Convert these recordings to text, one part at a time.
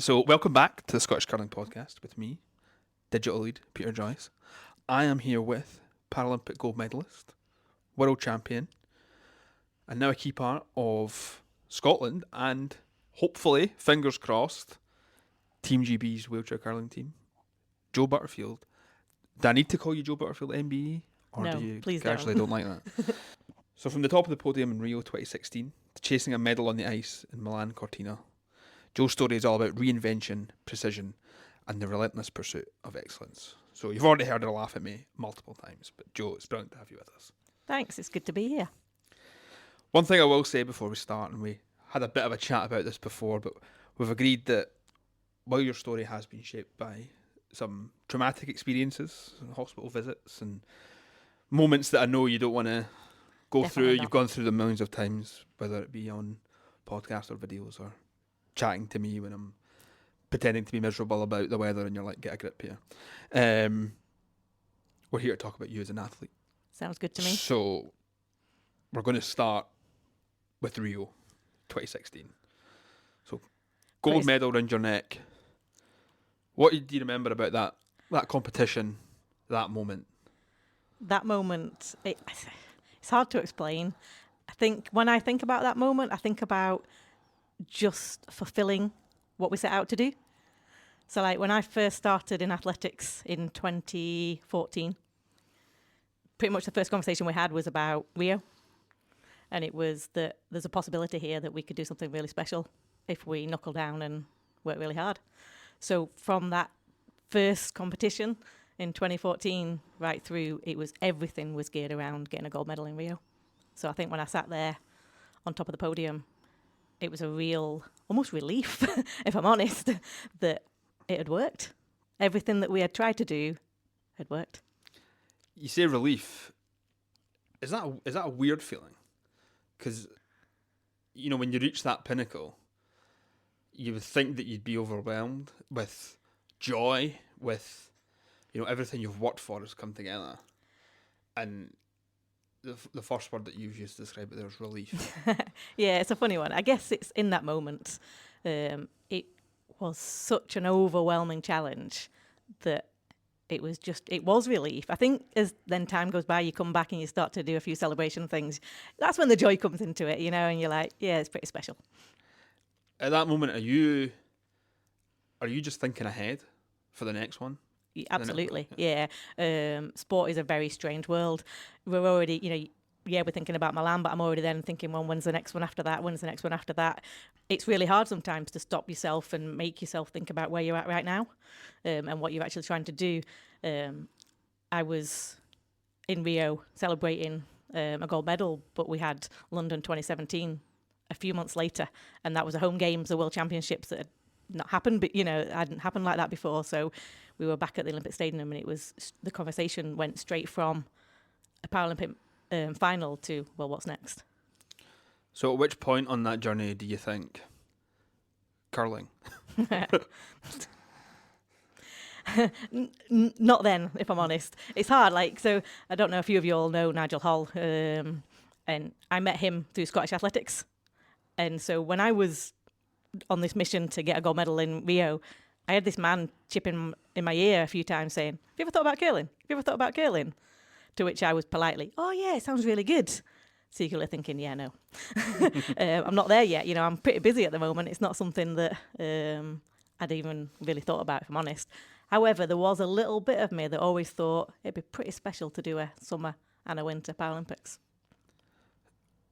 So, welcome back to the Scottish Curling Podcast with me, digital lead Peter Joyce. I am here with Paralympic gold medalist, world champion, and now a key part of Scotland and hopefully, fingers crossed, Team GB's wheelchair curling team, Joe Butterfield. Do I need to call you Joe Butterfield MBE? Or No, do you please casually don't like that? So, from the top of the podium in Rio 2016 to chasing a medal on the ice in Milan Cortina, Joe's story is all about reinvention, precision, and the relentless pursuit of excellence. So you've already heard her laugh at me multiple times, but Joe, it's brilliant to have you with us. Thanks, it's good to be here. One thing I will say before we start, and we had a bit of a chat about this before, but we've agreed that while your story has been shaped by some traumatic experiences, hospital visits, and moments that I know you don't want to go Definitely through, not. you've gone through them millions of times, whether it be on podcasts or videos or chatting to me when I'm pretending to be miserable about the weather and you're like, get a grip here. We're here to talk about you as an athlete. Sounds good to me. So we're going to start with Rio 2016. So gold medal around your neck. What do you remember about that competition, that moment? That moment, it's hard to explain. I think when I think about that moment, I think about just fulfilling what we set out to do. So like when I first started in athletics in 2014, pretty much the first conversation we had was about Rio. And it was that there's a possibility here that we could do something really special if we knuckle down and work really hard. So from that first competition in 2014 right through, everything was geared around getting a gold medal in Rio. So I think when I sat there on top of the podium, it was a real, almost relief, if I'm honest, that it had worked. Everything that we had tried to do had worked. You say relief. Is that a weird feeling? Because, you know, when you reach that pinnacle, you would think that you'd be overwhelmed with joy, with, you know, everything you've worked for has come together. And the first word that you've used to describe it there is relief. Yeah, it's a funny one. I guess it's in that moment. It was such an overwhelming challenge that it was relief. I think as then time goes by, you come back and you start to do a few celebration things. That's when the joy comes into it, you know, and you're like, yeah, it's pretty special. At that moment, are you just thinking ahead for the next one? Absolutely, yeah. Sport is a very strange world. We're already, we're thinking about Milan, but I'm already then thinking, well, when's the next one after that? When's the next one after that? It's really hard sometimes to stop yourself and make yourself think about where you're at right now and what you're actually trying to do. I was in Rio celebrating a gold medal, but we had London 2017 a few months later, and that was a home games, the World Championships that had not happened, but it hadn't happened like that before. So we were back at the Olympic Stadium, and the conversation went straight from a Paralympic final to, well, what's next? So at which point on that journey do you think curling? Not then, if I'm honest. It's hard. So I don't know if a few of you all know Nigel Holl, and I met him through Scottish athletics. And so when I was on this mission to get a gold medal in Rio, I had this man chipping in my ear a few times saying, have you ever thought about curling? Have you ever thought about curling? To which I was politely, oh yeah, it sounds really good. Secretly thinking, yeah, no. I'm not there yet. I'm pretty busy at the moment. It's not something that I'd even really thought about, if I'm honest. However, there was a little bit of me that always thought it'd be pretty special to do a summer and a winter Paralympics.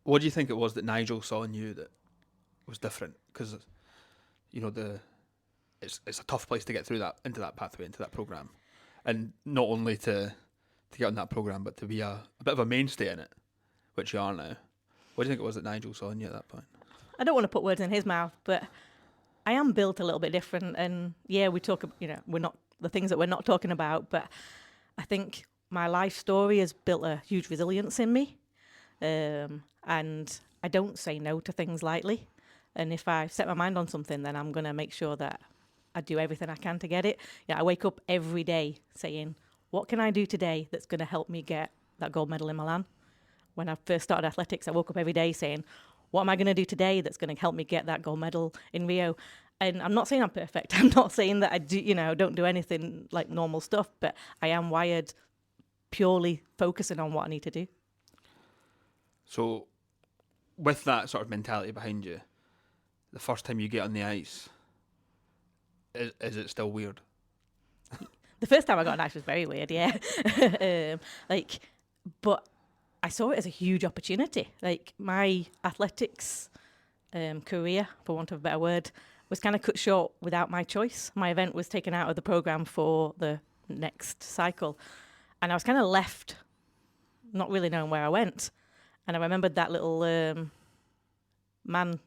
What do you think it was that Nigel saw in you that was different? Because, it's a tough place to get through that, into that pathway, into that programme. And not only to get on that programme, but to be a bit of a mainstay in it, which you are now. What do you think it was that Nigel saw in you at that point? I don't want to put words in his mouth, but I am built a little bit different. And yeah, we talk, we're not the things that we're not talking about, but I think my life story has built a huge resilience in me. And I don't say no to things lightly. And if I set my mind on something, then I'm going to make sure that I do everything I can to get it. I wake up every day saying, what can I do today that's going to help me get that gold medal in Milan? When I first started athletics, I woke up every day saying, what am I going to do today that's going to help me get that gold medal in Rio? And I'm not saying I'm perfect. I'm not saying that I do, don't do anything like normal stuff, but I am wired purely focusing on what I need to do. So, with that sort of mentality behind you, the first time you get on the ice, is it still weird? The first time I got an ice was very weird, yeah. But I saw it as a huge opportunity. Like my athletics career, for want of a better word, was kind of cut short without my choice. My event was taken out of the program for the next cycle, and I was kind of left not really knowing where I went. And I remembered that little man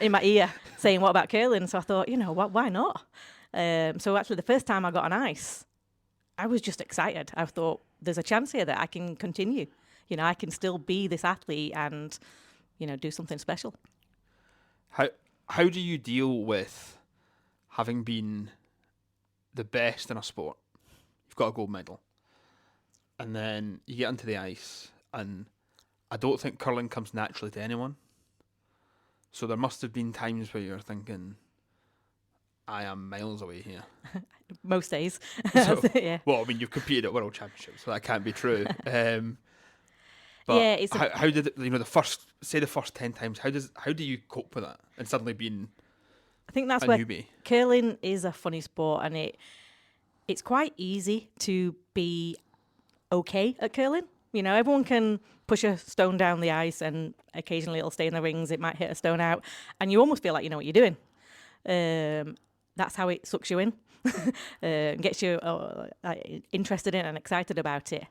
in my ear saying, "What about curling?" So I thought, what? Why not? So actually, the first time I got on ice, I was just excited. I thought, there's a chance here that I can continue. I can still be this athlete and, do something special. How do you deal with having been the best in a sport? You've got a gold medal, and then you get onto the ice, and I don't think curling comes naturally to anyone. So there must have been times where you're thinking, I am miles away here. Most days. So, yeah. well, I mean, you've competed at World Championships, so that can't be true. But Yeah, it's how did it, the first 10 times? How do you cope with that and suddenly being I think that's a where newbie? curling is a funny sport, and it's quite easy to be okay at curling. Everyone can push a stone down the ice, and occasionally it'll stay in the rings. It might hit a stone out, and you almost feel like you know what you're doing. That's how it sucks you in, gets you interested in and excited about it.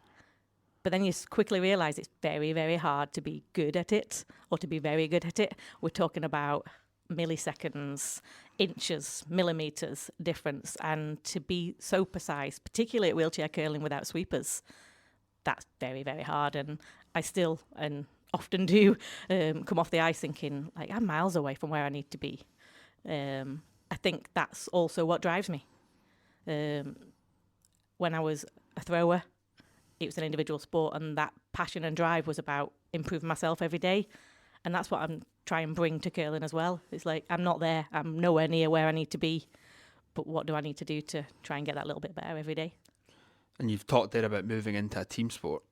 But then you quickly realise it's very, very hard to be good at it or to be very good at it. We're talking about milliseconds, inches, millimetres difference, and to be so precise, particularly at wheelchair curling without sweepers, that's very, very hard. And I still and often do come off the ice thinking, like, I'm miles away from where I need to be. I think that's also what drives me. When I was a thrower, it was an individual sport, and that passion and drive was about improving myself every day. And that's what I'm trying to bring to curling as well. It's like, I'm not there. I'm nowhere near where I need to be. But what do I need to do to try and get that little bit better every day? And you've talked there about moving into a team sport.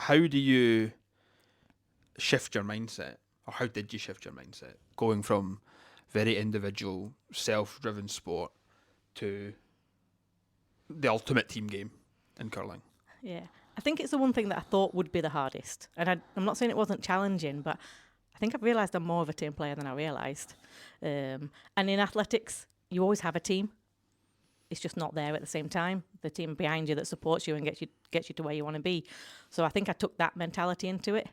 How do you shift your mindset, or how did you shift your mindset, going from very individual, self-driven sport to the ultimate team game in curling? Yeah. I think it's the one thing that I thought would be the hardest. And I'm not saying it wasn't challenging, but I think I've realised I'm more of a team player than I realised. And in athletics, you always have a team. It's just not there at the same time. The team behind you that supports you and gets you to where you want to be. So I think I took that mentality into it.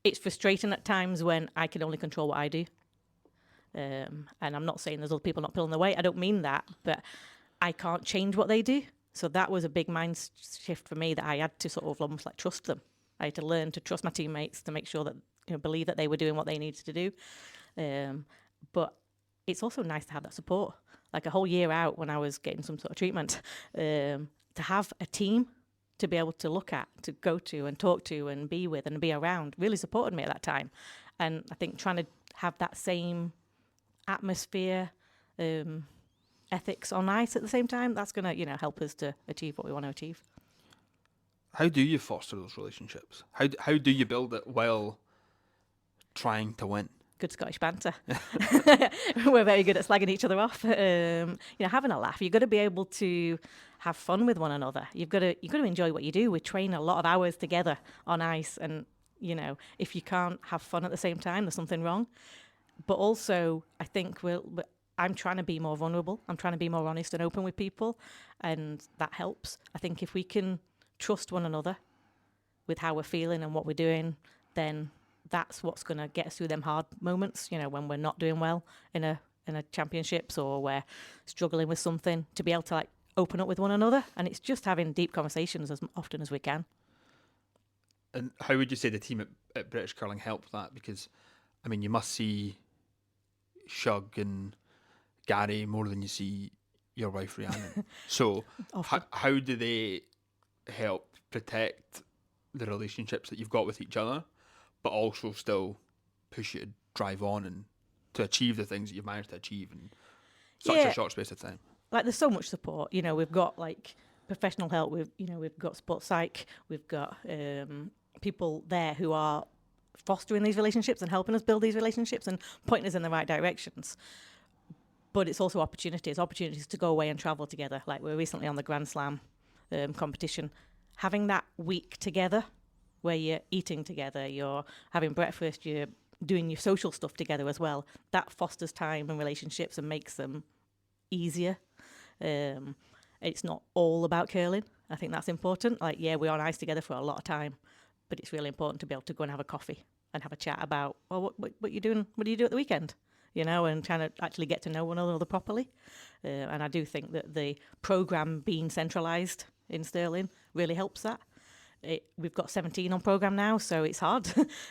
It's frustrating at times when I can only control what I do. And I'm not saying there's other people not pulling their weight. I don't mean that, but I can't change what they do. So that was a big mind shift for me, that I had to sort of almost like trust them. I had to learn to trust my teammates, to make sure that, believe that they were doing what they needed to do. But it's also nice to have that support. Like a whole year out when I was getting some sort of treatment, to have a team to be able to look at, to go to and talk to and be with and be around really supported me at that time. And I think trying to have that same atmosphere, ethics on ice at the same time, that's going to, help us to achieve what we want to achieve. How do you foster those relationships? How do you build it while trying to win? Good Scottish banter. We're very good at slagging each other off. Having a laugh. You've got to be able to have fun with one another. You've got to enjoy what you do. We train a lot of hours together on ice, and if you can't have fun at the same time, there's something wrong. But also, I think I'm trying to be more vulnerable. I'm trying to be more honest and open with people, and that helps. I think if we can trust one another with how we're feeling and what we're doing, then that's what's going to get us through them hard moments, when we're not doing well in a championships, or we're struggling with something, to be able to like open up with one another. And it's just having deep conversations as often as we can. And how would you say the team at British Curling helped that? Because, I mean, you must see Shug and Gary more than you see your wife Rhiannon. So how do they help protect the relationships that you've got with each other, but also still push you to drive on and to achieve the things that you've managed to achieve in such a short space of time. Like there's so much support. You know, we've got like professional help. We've got sports psych. We've got people there who are fostering these relationships and helping us build these relationships and pointing us in the right directions. But it's also opportunities to go away and travel together. Like we were recently on the Grand Slam competition. Having that week together where you're eating together, you're having breakfast, you're doing your social stuff together as well, that fosters time and relationships and makes them easier. It's not all about curling. I think that's important. Like, yeah, we're on ice together for a lot of time, but it's really important to be able to go and have a coffee and have a chat about, well, what you doing? What do you do at the weekend? You know, and kind of actually get to know one another properly. And I do think that the programme being centralised in Stirling really helps that. We've got 17 on programme now, so it's hard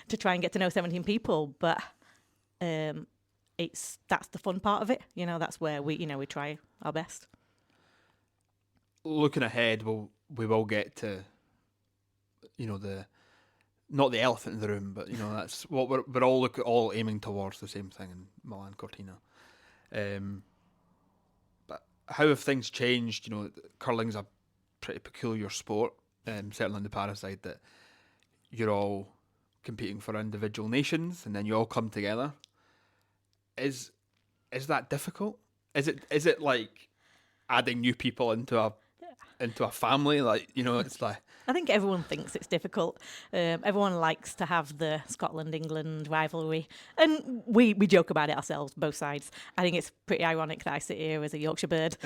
to try and get to know 17 people, but that's the fun part of it. You know, that's where we try our best. Looking ahead, we will get to, not the elephant in the room, but that's what we're all aiming towards, the same thing in Milan Cortina. But how have things changed? Curling's a pretty peculiar sport, certainly on the para side, that you're all competing for individual nations and then you all come together. Is that difficult? Is it like adding new people into a family? Like, it's like, I think everyone thinks it's difficult. Everyone likes to have the Scotland-England rivalry. And we joke about it ourselves, both sides. I think it's pretty ironic that I sit here as a Yorkshire bird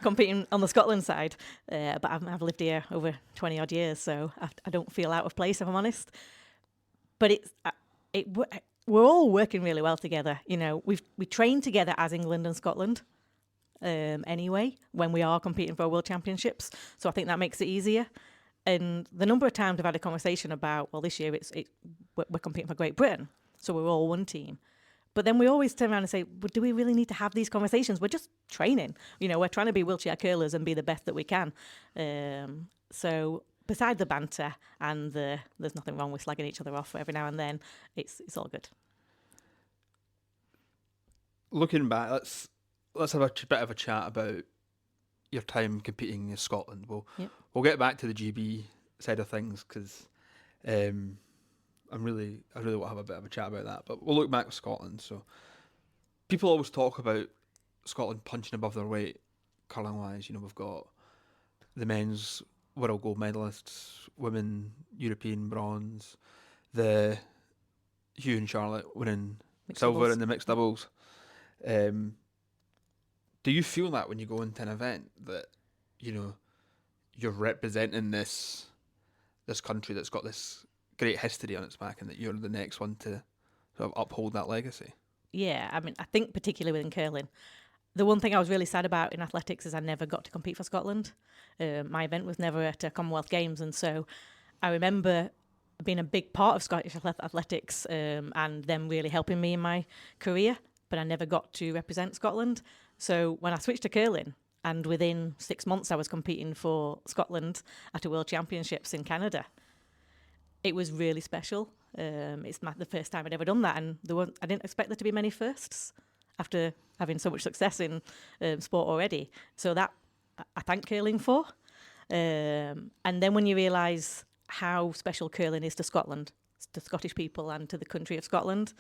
competing on the Scotland side. But I've lived here over 20-odd years, so I don't feel out of place, if I'm honest. But we're all working really well together. We train together as England and Scotland. Anyway, when we are competing for World Championships. So I think that makes it easier. And the number of times I've had a conversation about, well, this year we're competing for Great Britain, so we're all one team. But then we always turn around and say, well, do we really need to have these conversations? We're just training. We're trying to be wheelchair curlers and be the best that we can. So beside the banter and there's nothing wrong with slagging each other off every now and then, it's all good. Looking back, let's have a bit of a chat about your time competing in Scotland. We'll get back to the GB side of things because I really want to have a bit of a chat about that. But we'll look back at Scotland. So people always talk about Scotland punching above their weight, curling wise. We've got the men's world gold medalists, women European bronze, the Hugh and Charlotte winning silver in the mixed doubles. Do you feel that when you go into an event that, you're representing this country that's got this great history on its back and that you're the next one to sort of uphold that legacy? Yeah, I mean, I think particularly within curling, the one thing I was really sad about in athletics is I never got to compete for Scotland. My event was never at a Commonwealth Games, and so I remember being a big part of Scottish athletics and them really helping me in my career, but I never got to represent Scotland. So when I switched to curling, and within 6 months I was competing for Scotland at a World Championships in Canada, it was really special. It's the first time I'd ever done that, and I didn't expect there to be many firsts after having so much success in sport already. So that I thank curling for. And then when you realise how special curling is to Scotland, to Scottish people and to the country of Scotland,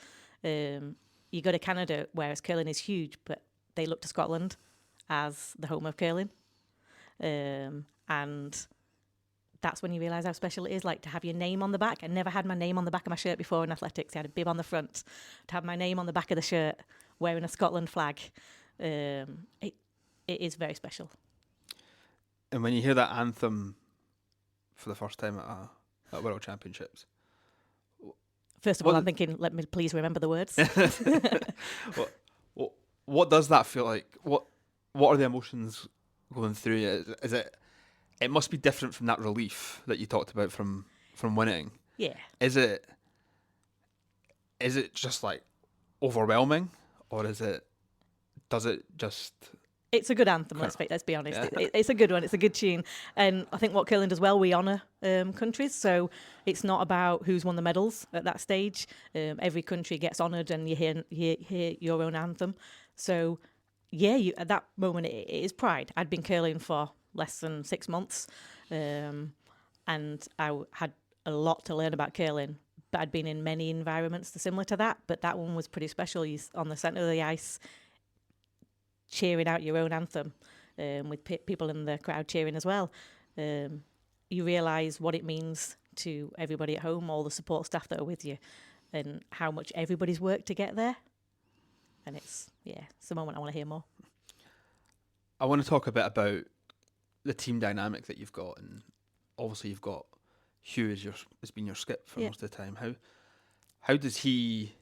you go to Canada, whereas curling is huge, but they look to Scotland as the home of curling. And that's when you realise how special it is, like to have your name on the back. I never had my name on the back of my shirt before in athletics. I had a bib on the front. To have my name on the back of the shirt, wearing a Scotland flag, it is very special. And when you hear that anthem for the first time at World Championships, first of all, I'm thinking, let me please remember the words. What does that feel like? What are the emotions going through you? Is it? It must be different from that relief that you talked about from winning. Yeah. Is it just like overwhelming, or does it just It's a good anthem, Kind let's be honest. Yeah. It's a good one. It's a good tune. And I think what curling does well, we honour countries. So it's not about who's won the medals at that stage. Every country gets honoured and you hear your own anthem. So, yeah, at that moment, it is pride. I'd been curling for less than 6 months. And I had a lot to learn about curling. But I'd been in many environments similar to that. But that one was pretty special. You're on the centre of the ice, cheering out your own anthem, with people in the crowd cheering as well. You realise what it means to everybody at home, all the support staff that are with you, and how much everybody's worked to get there. And it's a moment I want to hear more. I want to talk a bit about the team dynamic that you've got, and obviously you've got Hugh has been your skip for most of the time. How does he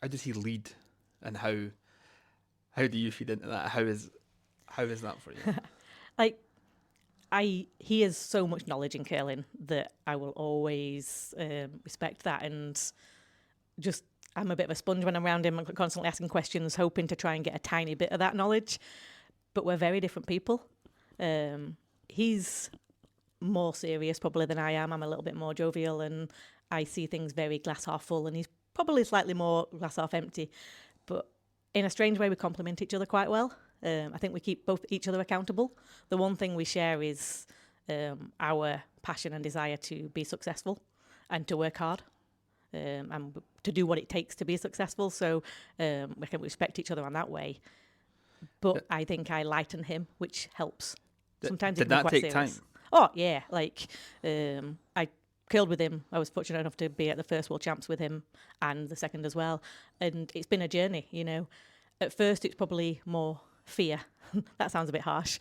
lead, and how do you feed into that? How is that for you? He has so much knowledge in curling that I will always respect that, and just I'm a bit of a sponge when I'm around him. I'm constantly asking questions, hoping to try and get a tiny bit of that knowledge. But we're very different people. He's more serious probably than I am. I'm a little bit more jovial, and I see things very glass half full, and he's probably slightly more glass half empty. But in a strange way, we complement each other quite well. I think we keep both each other accountable. The one thing we share is our passion and desire to be successful and to work hard, and to do what it takes to be successful. So we can respect each other on that way. But I think I lighten him, which helps. Sometimes did that take serious. time? Oh, yeah. I curled with him. I was fortunate enough to be at the first World Champs with him and the second as well. And it's been a journey, At first, it's probably more fear. That sounds a bit harsh.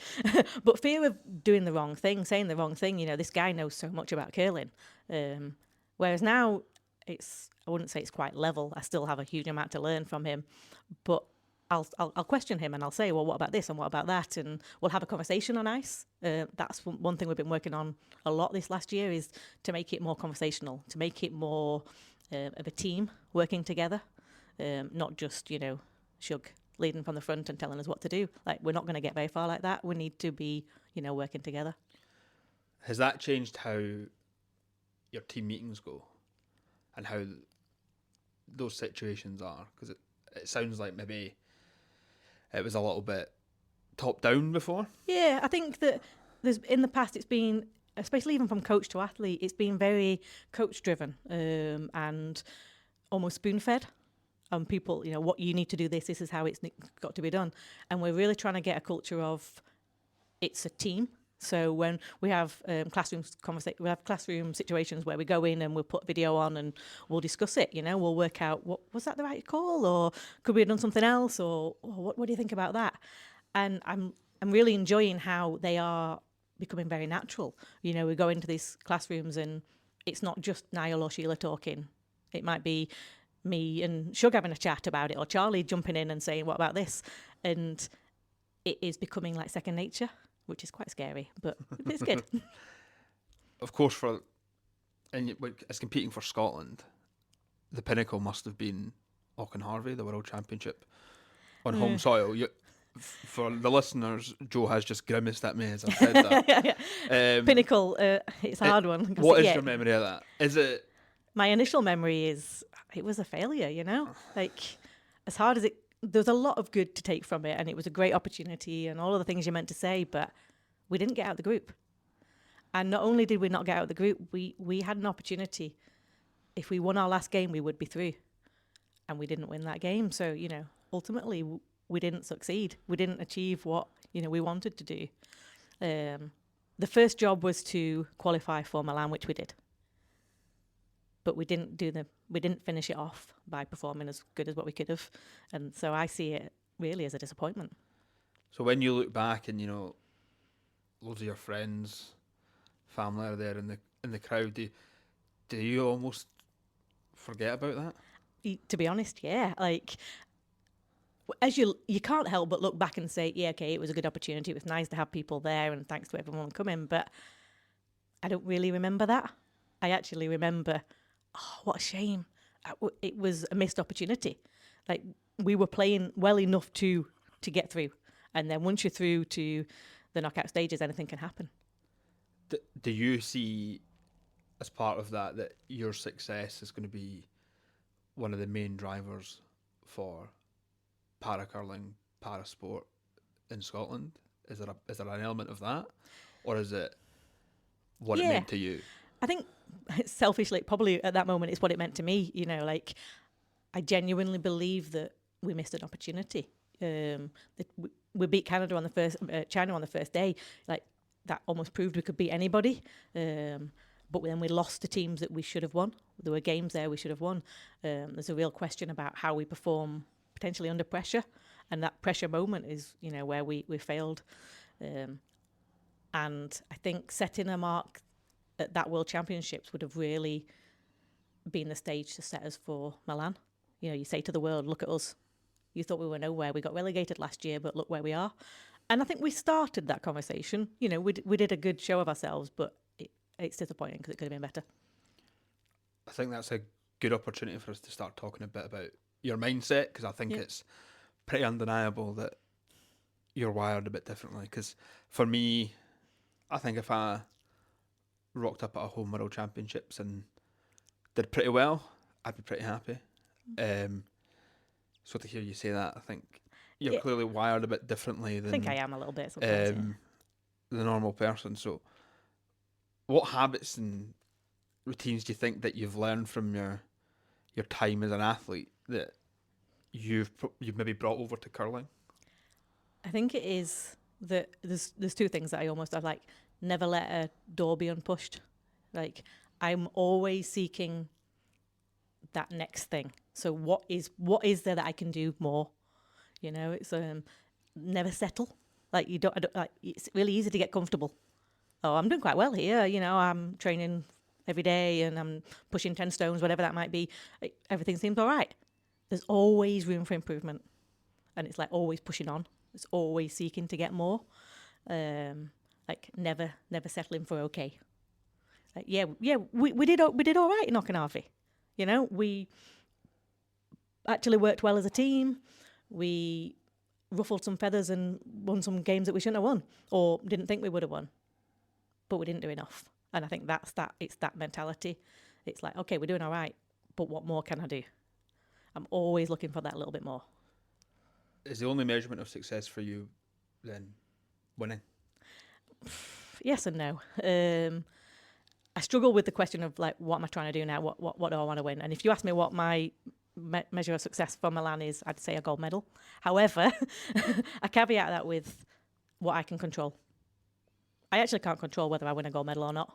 But fear of doing the wrong thing, saying the wrong thing. This guy knows so much about curling. Whereas now, I wouldn't say it's quite level. I still have a huge amount to learn from him. But I'll question him and I'll say, well, what about this and what about that? And we'll have a conversation on ice. That's one thing we've been working on a lot this last year, is to make it more conversational, to make it more of a team working together, not just, Shug leading from the front and telling us what to do. We're not going to get very far like that. We need to be, working together. Has that changed how your team meetings go and how those situations are? Because it sounds like maybe it was a little bit top down before. Yeah, I think that in the past it's been, especially even from coach to athlete, it's been very coach driven, and almost spoon fed. People, what you need to do this is how it's got to be done. And we're really trying to get a culture of it's a team. So when we have we have classroom situations where we go in and we'll put video on and we'll discuss it. We'll work out, was that the right call, or could we have done something else, or what do you think about that? And I'm really enjoying how they are becoming very natural. We go into these classrooms and it's not just Niall or Sheila talking. It might be me and Shug having a chat about it, or Charlie jumping in and saying, what about this? And it is becoming like second nature, which is quite scary, but it's good. Of course, as competing for Scotland, the pinnacle must have been Auchenharvey, the World Championship on home soil. For the listeners, Joe has just grimaced at me as I've said that. Pinnacle, it's a hard one. What is your memory of that? Is it? My initial memory is it was a failure, as hard as there's a lot of good to take from it, and it was a great opportunity and all of the things you're meant to say, but we didn't get out of the group. And not only did we not get out of the group, we had an opportunity. If we won our last game, we would be through. And we didn't win that game. So, ultimately, we didn't succeed. We didn't achieve what, we wanted to do. The first job was to qualify for Milan, which we did. But we didn't finish it off by performing as good as what we could have. And so I see it really as a disappointment. So when you look back and, loads of your friends, family are there in the crowd, do you almost forget about that? To be honest, yeah. As you can't help but look back and say, yeah, okay, it was a good opportunity. It was nice to have people there, and thanks to everyone coming. But I don't really remember that. I actually remember, what a shame. It was a missed opportunity. We were playing well enough to get through. And then once you're through to the knockout stages, anything can happen. Do you see, as part of that, that your success is going to be one of the main drivers for para curling, para sport in Scotland? Is there an element of that, or is it what it Yeah. meant to you? I think selfishly, probably at that moment, it's what it meant to me. You know, like I genuinely believe that we missed an opportunity. That we beat Canada on the first, China on the first day. Like that almost proved we could beat anybody. But then we lost to teams that we should have won. There were games there we should have won. There's a real question about how we perform potentially under pressure, and that pressure moment is, you know, where we failed. And I think setting a mark at that World Championships would have really been the stage to set us for Milan. You know, you say to the world, look at us. You thought we were nowhere. We got relegated last year, but look where we are. And I think we started that conversation. You know, we did a good show of ourselves, but it's disappointing because it could have been better. I think that's a good opportunity for us to start talking a bit about your mindset, because I think it's pretty undeniable that you're wired a bit differently. Because for me, I think if I rocked up at a home World Championships and did pretty well, I'd be pretty happy. So to hear you say that, I think you're clearly wired a bit differently than I think I am a little bit sometimes. the normal person. So what habits and routines do you think that you've learned from your time as an athlete that you've maybe brought over to curling? I think it is that there's two things that I almost have, like never let a door be unpushed. Like I'm always seeking that next thing. So what is there that I can do more? You know, it's never settle. Like I don't like, it's really easy to get comfortable. Oh, I'm doing quite well here. You know, I'm training every day and I'm pushing 10 stones, whatever that might be. Everything seems all right. There's always room for improvement. And it's like always pushing on. It's always seeking to get more. Like never settling for okay. Like, we did all right in Okinawa. You know, we actually worked well as a team. We ruffled some feathers and won some games that we shouldn't have won or didn't think we would have won. But we didn't do enough. And I think it's that mentality. It's like, okay, we're doing all right, but what more can I do? I'm always looking for that little bit more. Is the only measurement of success for you then winning? Yes and no. I struggle with the question of like, what am I trying to do now? What do I want to win? And if you ask me what my measure of success for Milan is, I'd say a gold medal. However, I caveat that with what I can control. I actually can't control whether I win a gold medal or not,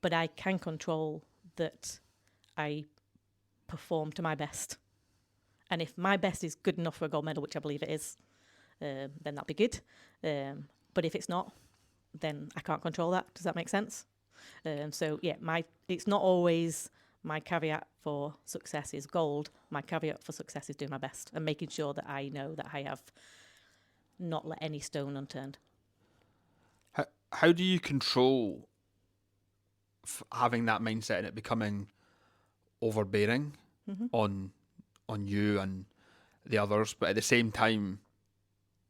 but I can control that I perform to my best. And if my best is good enough for a gold medal, which I believe it is, then that'd be good. But if it's not, then I can't control that. Does that make sense? So yeah, it's not always my caveat for success is gold. My caveat for success is doing my best and making sure that I know that I have not let any stone unturned. How do you control having that mindset and it becoming overbearing on you and the others, but at the same time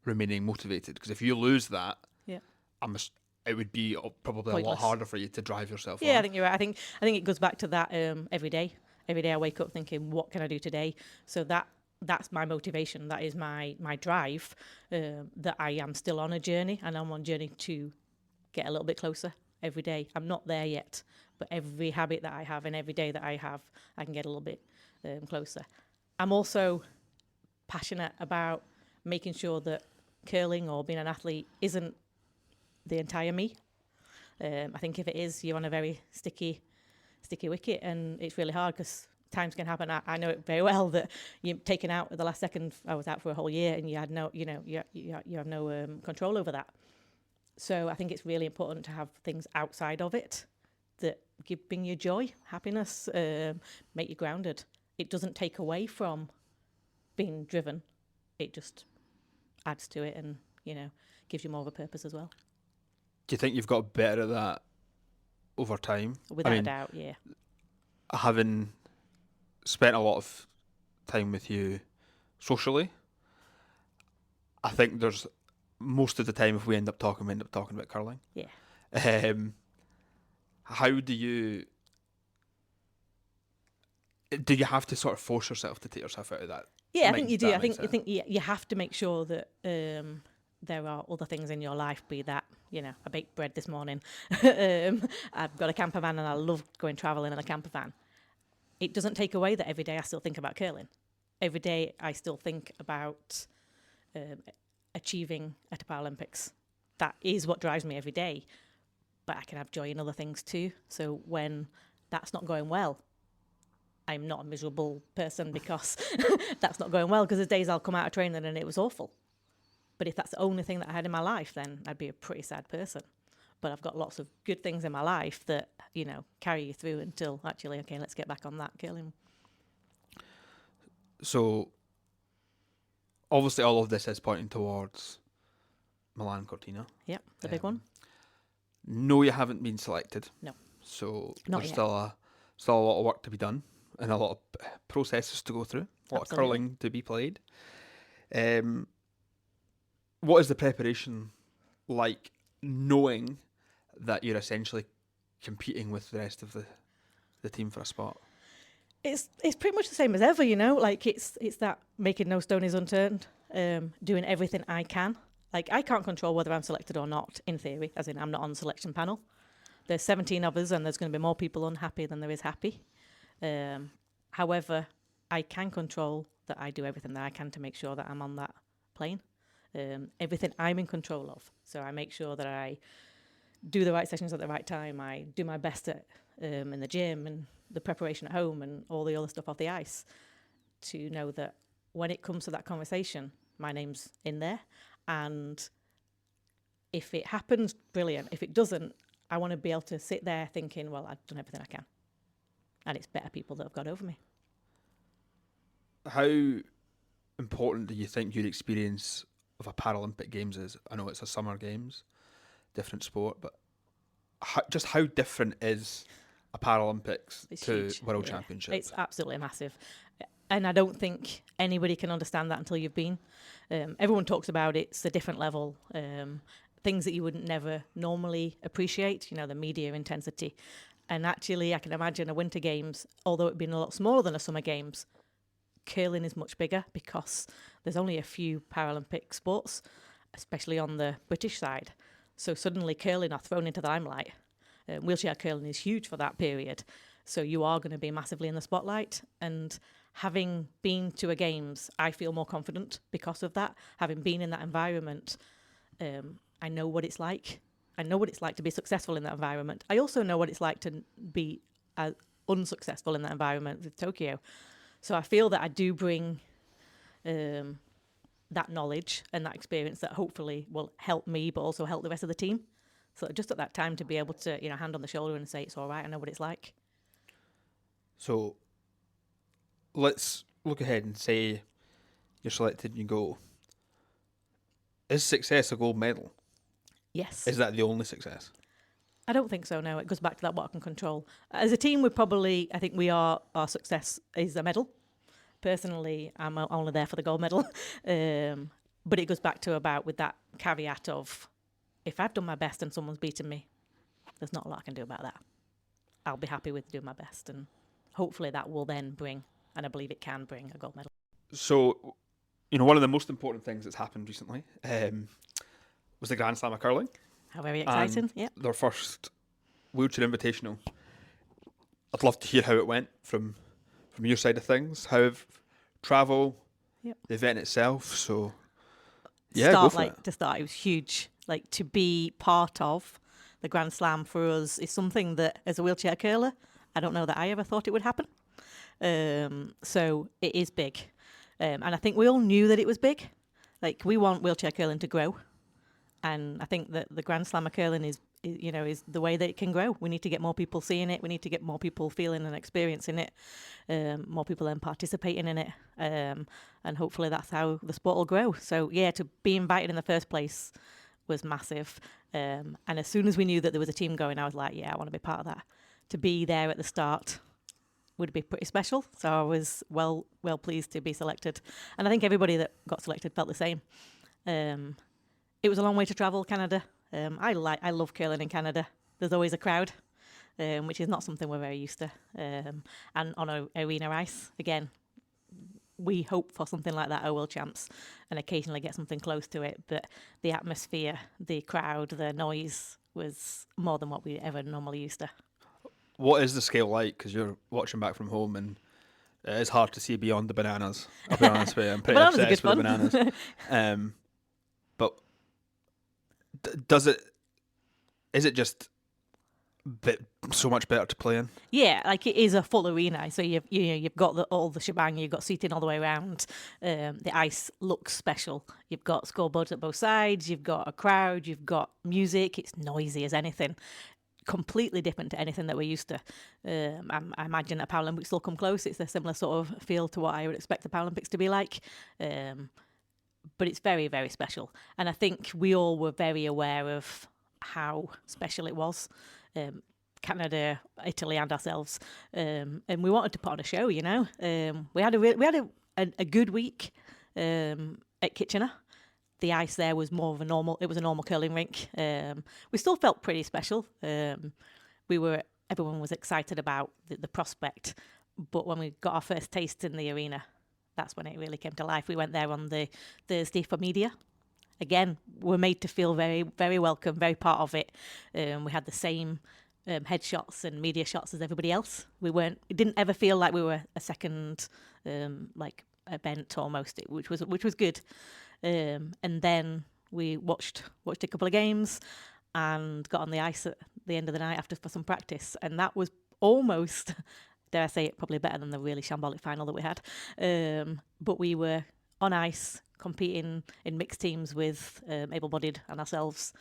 remaining motivated? Because if you lose that, it would be probably Pointless. a lot harder for you to drive yourself. Yeah, on. I think you're right. I think it goes back to that every day. Every day I wake up thinking, what can I do today? So that's my motivation. That is my drive. That I am still on a journey, and I'm on a journey to get a little bit closer every day. I'm not there yet, but every habit that I have and every day that I have, I can get a little bit closer. I'm also passionate about making sure that curling or being an athlete isn't the entire me. I think if it is, you're on a very sticky wicket, and it's really hard because times can happen. I know it very well that you're taken out at the last second. I was out for a whole year, and you had no, you have no control over that. So I think it's really important to have things outside of it that bring you joy, happiness, make you grounded. It doesn't take away from being driven. It just adds to it and, gives you more of a purpose as well. Do you think you've got better at that over time? Without a doubt, yeah. Having spent a lot of time with you socially, I think there's most of the time, if we end up talking about curling. Yeah. How do you have to sort of force yourself to take yourself out of that? Yeah, I think you do. I mindset? think you have to make sure that there are other things in your life. Be that, you know, I baked bread this morning. I've got a camper van, and I love going travelling in a camper van. It doesn't take away that every day I still think about curling. Every day I still think about achieving at the Paralympics. That is what drives me every day. But I can have joy in other things too. So when that's not going well, I'm not a miserable person because that's not going well, because there's days I'll come out of training and it was awful. But if that's the only thing that I had in my life, then I'd be a pretty sad person. But I've got lots of good things in my life that, you know, carry you through until actually, okay, let's get back on that curling. So obviously all of this is pointing towards Milan Cortina. Yeah, the big one. No, you haven't been selected. No. So Not there's yet. still a lot of work to be done and a lot of processes to go through, a lot of curling to be played. What is the preparation like, knowing that you're essentially competing with the rest of the team for a spot? It's pretty much the same as ever, you know. Like it's that making no stone is unturned, doing everything I can. Like I can't control whether I'm selected or not, in theory, as in I'm not on the selection panel. There's 17 of us, and there's going to be more people unhappy than there is happy. However, I can control that I do everything that I can to make sure that I'm on that plane. Everything I'm in control of. So I make sure that I do the right sessions at the right time. I do my best at in the gym and the preparation at home and all the other stuff off the ice, to know that when it comes to that conversation, my name's in there. And if it happens, brilliant. If it doesn't, I want to be able to sit there thinking, well, I've done everything I can. And it's better people that have got over me. How important do you think your experience of a Paralympic Games is? I know it's a summer games, different sport, but how different is a Paralympics It's to huge. World Championships? It's absolutely massive. And I don't think anybody can understand that until you've been. Everyone talks about it's a different level, things that you wouldn't never normally appreciate, you know, the media intensity. And actually, I can imagine a Winter Games, although it'd been a lot smaller than a Summer Games, curling is much bigger because there's only a few Paralympic sports, especially on the British side. So suddenly curling are thrown into the limelight. Wheelchair curling is huge for that period. So you are going to be massively in the spotlight. And having been to a Games, I feel more confident because of that. Having been in that environment, I know what it's like. I know what it's like to be successful in that environment. I also know what it's like to be unsuccessful in that environment with Tokyo. So I feel that I do bring that knowledge and that experience that hopefully will help me, but also help the rest of the team. So just at that time to be able to, you know, hand on the shoulder and say, it's all right, I know what it's like. So let's look ahead and say you're selected and you go. Is success a gold medal? Yes. Is that the only success? I don't think so, no. It goes back to that what I can control. As a team, I think our success is a medal. Personally, I'm only there for the gold medal. But it goes back to about with that caveat of, if I've done my best and someone's beaten me, there's not a lot I can do about that. I'll be happy with doing my best, and hopefully that will then bring, and I believe it can bring, a gold medal. So, you know, one of the most important things that's happened recently was the Grand Slam of curling. How very exciting, yeah. Their first Wheelchair Invitational. I'd love to hear how it went from your side of things. How travel, Yep. the event itself. So, yeah, go for it. To start, it was huge. Like, to be part of the Grand Slam for us is something that, as a wheelchair curler, I don't know that I ever thought it would happen. So it is big. And I think we all knew that it was big. Like, we want wheelchair curling to grow. And I think that the Grand Slam of curling is the way that it can grow. We need to get more people seeing it. We need to get more people feeling and experiencing it. More people then participating in it. And hopefully that's how the sport will grow. So, yeah, to be invited in the first place was massive. And as soon as we knew that there was a team going, I was like, yeah, I want to be part of that. To be there at the start would be pretty special. So I was well pleased to be selected. And I think everybody that got selected felt the same. It was a long way to travel, Canada. I love curling in Canada. There's always a crowd, which is not something we're very used to. And on a arena ice, again, we hope for something like that at World Champs and occasionally get something close to it. But the atmosphere, the crowd, the noise was more than what we ever normally used to. What is the scale like? Because you're watching back from home and it's hard to see beyond the bananas. I'll be honest with you. I'm pretty Bananas are obsessed with good the fun. bananas. But is it just so much better to play in? Yeah, like it is a full arena, so you've got all the shebang. You've got seating all the way around. The ice looks special. You've got scoreboards at both sides. You've got a crowd. You've got music. It's noisy as anything. Completely different to anything that we're used to. I imagine at Paralympics will come close. It's a similar sort of feel to what I would expect the Paralympics to be like. But it's very, very special. And I think we all were very aware of how special it was. Canada, Italy, and ourselves, and we wanted to put on a show. We had a good week at Kitchener. The ice there was more of a normal. It was a normal curling rink. We still felt pretty special. Everyone was excited about the prospect, but when we got our first taste in the arena, that's when it really came to life. We went there on the Thursday for media. Again, we're made to feel very, very welcome, very part of it. We had the same headshots and media shots as everybody else. It didn't ever feel like we were a second event almost, which was good. And then we watched a couple of games and got on the ice at the end of the night for some practice, and that was almost, dare I say it, probably better than the really shambolic final that we had. But we were on ice competing in mixed teams with able-bodied and ourselves,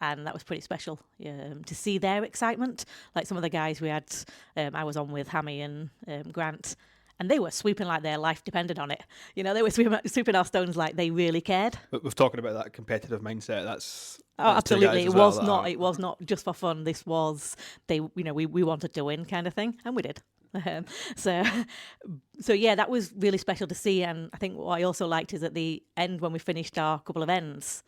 and that was pretty special to see their excitement. Like some of the guys we had, I was on with Hammy and Grant, and they were sweeping like their life depended on it. They were sweeping our stones like they really cared. But we're talking about that competitive mindset. That's absolutely. It was not just for fun. This was we wanted to win kind of thing, and we did. So yeah, that was really special to see. And I think what I also liked is at the end, when we finished our couple of ends,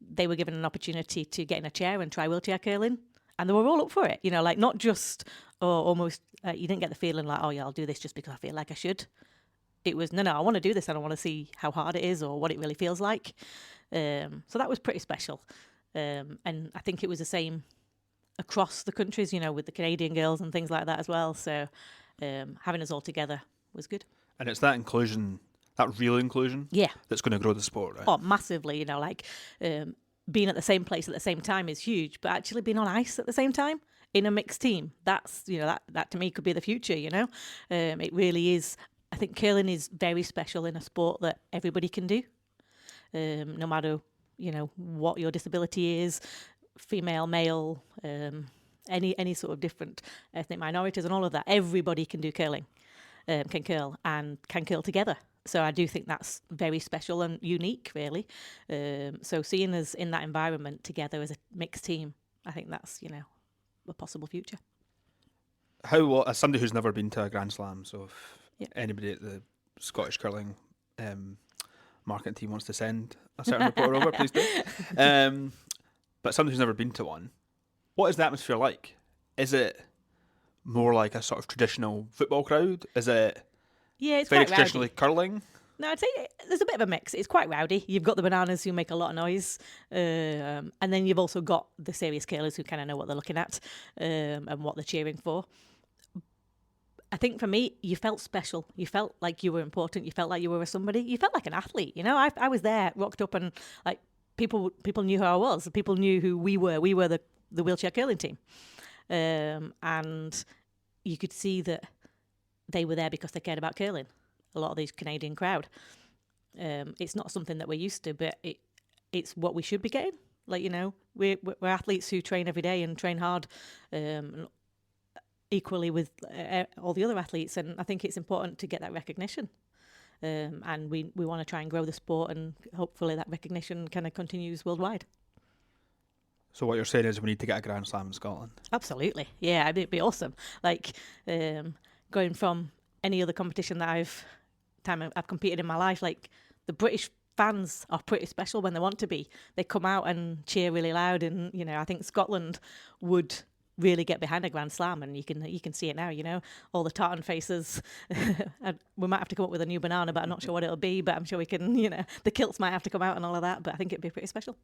they were given an opportunity to get in a chair and try wheelchair curling, and they were all up for it. Not just almost. You didn't get the feeling like, oh yeah, I'll do this just because I feel like I should. It was no, I want to do this and I want to see how hard it is or what it really feels like. So that was pretty special, and I think it was the same across the countries. With the Canadian girls and things like that as well. So. Having us all together was good. And it's that inclusion, that real inclusion, that's going to grow the sport, right? Oh, massively. Being at the same place at the same time is huge, but actually being on ice at the same time in a mixed team, that's that to me could be the future. It really is. I think curling is very special in a sport that everybody can do, no matter what your disability is, female, male. Any sort of different ethnic minorities and all of that. Everybody can do curling, can curl and can curl together. So I do think that's very special and unique, really. So seeing us in that environment together as a mixed team, I think that's, a possible future. How, as somebody who's never been to a Grand Slam, so if anybody at the Scottish curling marketing team wants to send a certain reporter over, please do. But somebody who's never been to one, what is the atmosphere like? Is it more like a sort of traditional football crowd? Is it it's very quite traditionally rowdy. curling? No, I'd say there's a bit of a mix. It's quite rowdy. You've got the bananas who make a lot of noise, and then you've also got the serious curlers who kind of know what they're looking at and what they're cheering for. I think for me, you felt special. You felt like you were important. You felt like you were somebody. You felt like an athlete. I was there, rocked up, and like people knew who I was. People knew who we were. We were the wheelchair curling team, and you could see that they were there because they cared about curling. A lot of these Canadian crowd, it's not something that we're used to, but it's what we should be getting. We're athletes who train every day and train hard, equally with all the other athletes, and I think it's important to get that recognition. And we want to try and grow the sport, and hopefully that recognition kind of continues worldwide. So what you're saying is we need to get a Grand Slam in Scotland? Absolutely. Yeah, it'd be awesome. Going from any other competition that I've competed in my life, like the British fans are pretty special when they want to be. They come out and cheer really loud, and I think Scotland would really get behind a Grand Slam, and you can see it now. All the tartan faces. And we might have to come up with a new banana, but I'm not sure what it'll be. But I'm sure we can. The kilts might have to come out and all of that. But I think it'd be pretty special.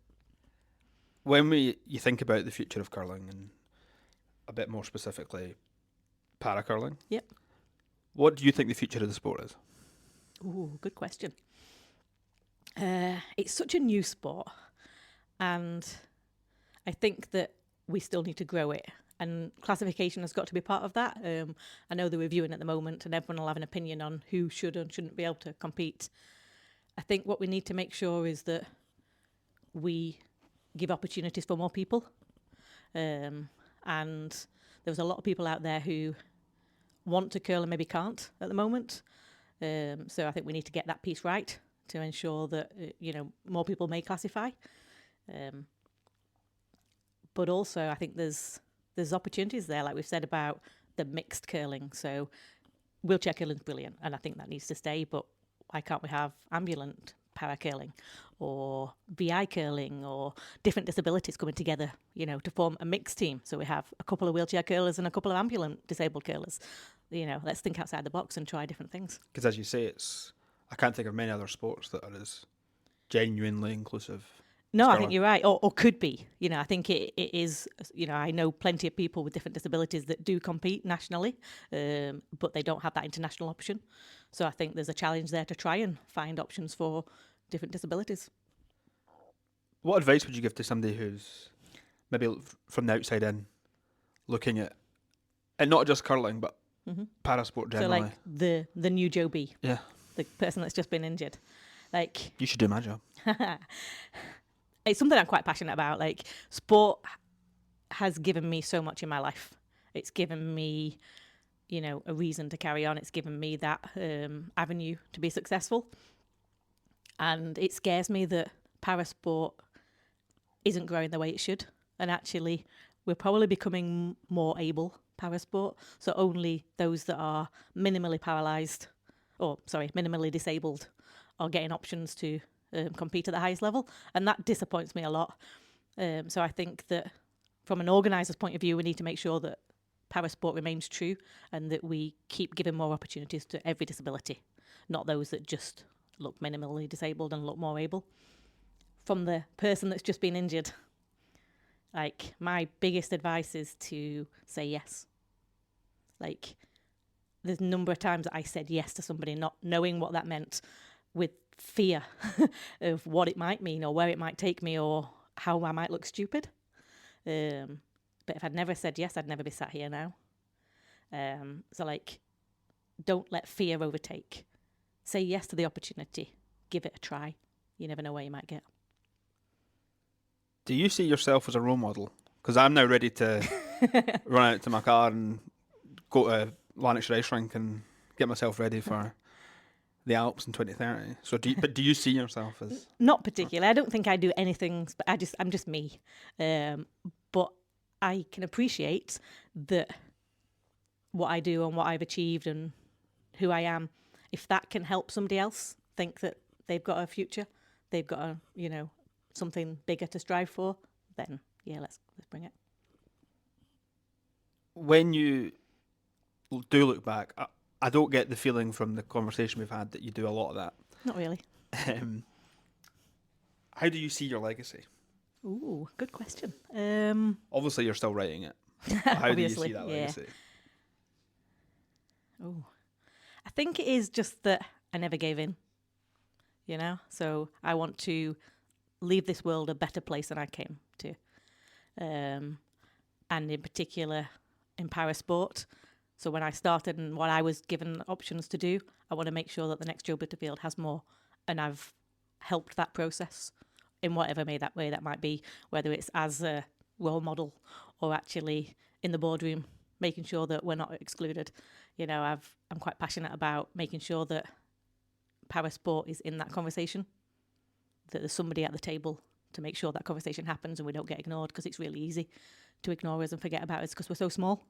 When you think about the future of curling, and a bit more specifically, para curling. Yep. What do you think the future of the sport is? Ooh, good question. It's such a new sport, and I think that we still need to grow it, and classification has got to be part of that. I know they're reviewing at the moment, and everyone will have an opinion on who should and shouldn't be able to compete. I think what we need to make sure is that we give opportunities for more people, and there's a lot of people out there who want to curl and maybe can't at the moment. So I think we need to get that piece right to ensure that more people may classify. But also I think there's opportunities there, like we've said about the mixed curling. So wheelchair curling is brilliant, and I think that needs to stay. But why can't we have ambulant para curling or VI curling or different disabilities coming together, to form a mixed team? So we have a couple of wheelchair curlers and a couple of ambulant disabled curlers. Let's think outside the box and try different things. Because as you say, I can't think of many other sports that are as genuinely inclusive. No, I think you're right, or could be. I think it is. I know plenty of people with different disabilities that do compete nationally, but they don't have that international option. So I think there's a challenge there to try and find options for different disabilities. What advice would you give to somebody who's maybe from the outside in, looking at, and not just curling, but parasport generally? So like the new Joe B. Yeah. The person that's just been injured. Like, you should do my job. It's something I'm quite passionate about. Like, sport has given me so much in my life. It's given me, a reason to carry on. It's given me that avenue to be successful. And it scares me that parasport isn't growing the way it should. And actually, we're probably becoming more able parasport. So only those that are minimally disabled are getting options to compete at the highest level. And that disappoints me a lot. So I think that from an organiser's point of view, we need to make sure that parasport remains true and that we keep giving more opportunities to every disability, not those that just look minimally disabled and look more able. From the person that's just been injured, like, my biggest advice is to say yes. Like, there's a number of times that I said yes to somebody not knowing what that meant, with fear of what it might mean or where it might take me or how I might look stupid. But if I'd never said yes, I'd never be sat here now. So, like, don't let fear overtake. Say yes to the opportunity. Give it a try. You never know where you might get. Do you see yourself as a role model? Because I'm now ready to run out to my car and go to Lanarkshire Ice Rink and get myself ready for the Alps in 2030. So, do you see yourself as? Not particularly. I don't think I do anything. But I'm just me. But I can appreciate that what I do and what I've achieved and who I am. If that can help somebody else think that they've got a future, they've got something bigger to strive for, then yeah, let's bring it. When you do look back, I don't get the feeling from the conversation we've had that you do a lot of that. Not really. How do you see your legacy? Ooh, good question. Obviously, you're still writing it. How do you see that legacy? Oh, I think it is just that I never gave in. So I want to leave this world a better place than I came to. And in particular, in parasport. So when I started and what I was given options to do, I want to make sure that the next Joe Butterfield has more. And I've helped that process in whatever way that might be, whether it's as a role model or actually in the boardroom, making sure that we're not excluded. I'm quite passionate about making sure that parasport is in that conversation, that there's somebody at the table to make sure that conversation happens and we don't get ignored, because it's really easy to ignore us and forget about us because we're so small.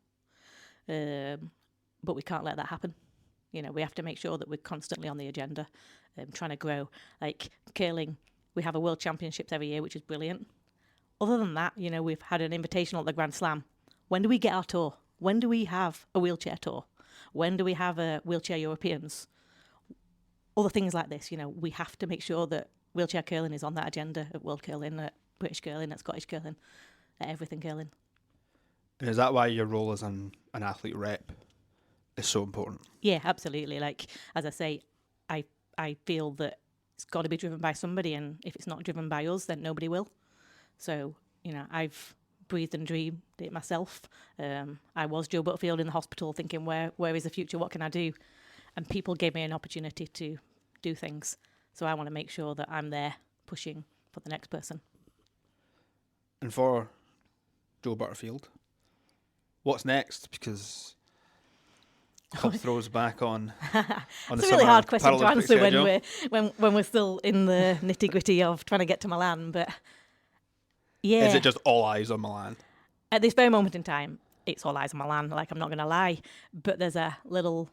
But we can't let that happen. You know, we have to make sure that we're constantly on the agenda, trying to grow. Like curling, we have a World Championships every year, which is brilliant. Other than that, you know, we've had an invitational at the Grand Slam. When do we get our tour? When do we have a wheelchair tour? When do we have a Wheelchair Europeans? Other things like this, you know, we have to make sure that wheelchair curling is on that agenda at World Curling, at British Curling, at Scottish Curling, at everything curling. And is that why your role as an athlete rep is so important? Yeah, absolutely. Like, as I say, I feel that it's got to be driven by somebody, and if it's not driven by us, then nobody will. So, you know, I've breathed and dreamed it myself. I was Joe Butterfield in the hospital thinking, where is the future? What can I do? And people gave me an opportunity to do things. So I want to make sure that I'm there pushing for the next person. And for Joe Butterfield, what's next? Because club throws back on it's the a really hard question to Paralympic answer schedule. when we're still in the nitty gritty of trying to get to Milan. But yeah, Is it just all eyes on Milan? at this very moment in time, it's all eyes on Milan. Like, I'm not going to lie, but there's a little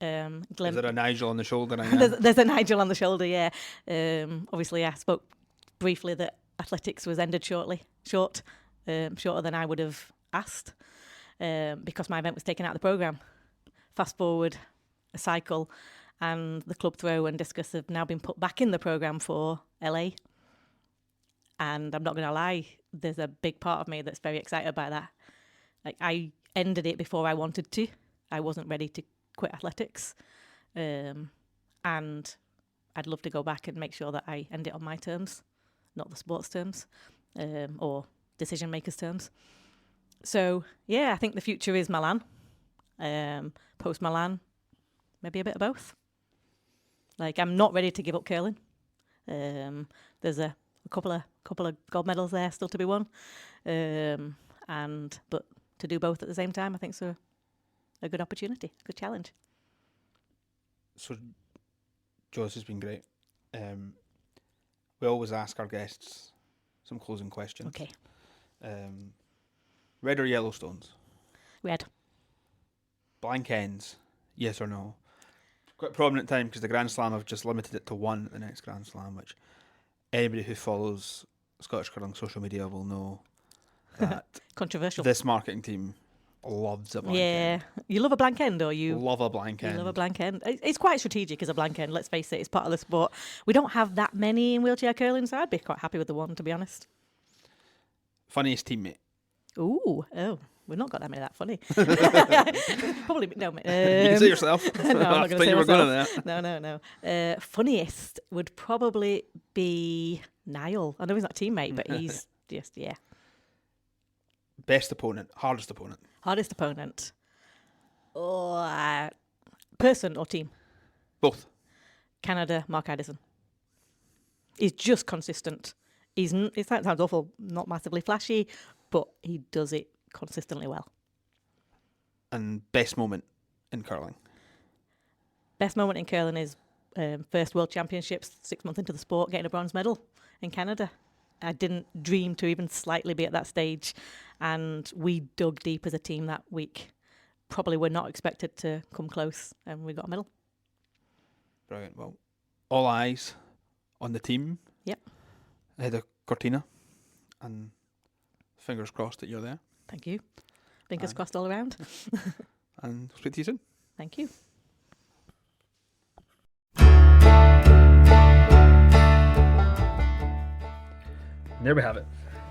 Is glimpse. there a Nigel on the shoulder? There's a Nigel on the shoulder. Yeah. Obviously, I spoke briefly that athletics was ended shorter than I would have asked, because my event was taken out of the programme. Fast forward a cycle, and the club throw and discus have now been put back in the programme for LA. And I'm not going to lie, there's a big part of me that's very excited by that. Like, I ended it before I wanted to. I wasn't ready to quit athletics. And I'd love to go back and make sure that I end it on my terms, not the sports terms, or decision makers' terms. So, yeah, I think the future is Milan. Post Milan, maybe a bit of both. Like, I'm not ready to give up curling. There's a couple of gold medals there still to be won. But to do both at the same time, I think it's a good opportunity, a good challenge. So, Joe, this has been great. We always ask our guests some closing questions. Okay. Red or yellow stones? Red. Blank ends, yes or no? Quite prominent time, because the Grand Slam have just limited it to one at the next Grand Slam, which anybody who follows Scottish curling social media will know that Controversial. this marketing team loves a blank end. You love a blank end, or you Love a blank end. love a blank end. It's quite strategic as a blank end, let's face it. It's part of the sport. We don't have that many in wheelchair curling, so I'd be quite happy with the one, to be honest. Funniest teammate? We've not got that many that funny. Probably, no. You can say yourself. No, I'm not going to say you were myself. going to No. Funniest would probably be Niall. I know he's not a teammate, but he's just, yeah. Best opponent, hardest opponent? Hardest opponent. Person or team? Both. Canada, Mark Idison. He's just consistent. It sounds awful, not massively flashy, but he does it consistently well. And best moment in curling? Best moment in curling is first World Championships, 6 months into the sport, getting a bronze medal in Canada. I didn't dream to even slightly be at that stage, and we dug deep as a team that week. Probably were not expected to come close, and we got a medal. Brilliant. Well, all eyes on the team. Yep. Ahead of Cortina, and fingers crossed that you're there. Thank you. Fingers crossed all around. And speak to you soon. Thank you. And there we have it.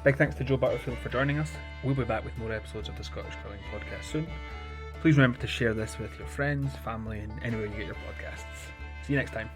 Big thanks to Joe Butterfield for joining us. We'll be back with more episodes of the Scottish Curling Podcast soon. Please remember to share this with your friends, family, and anywhere you get your podcasts. See you next time.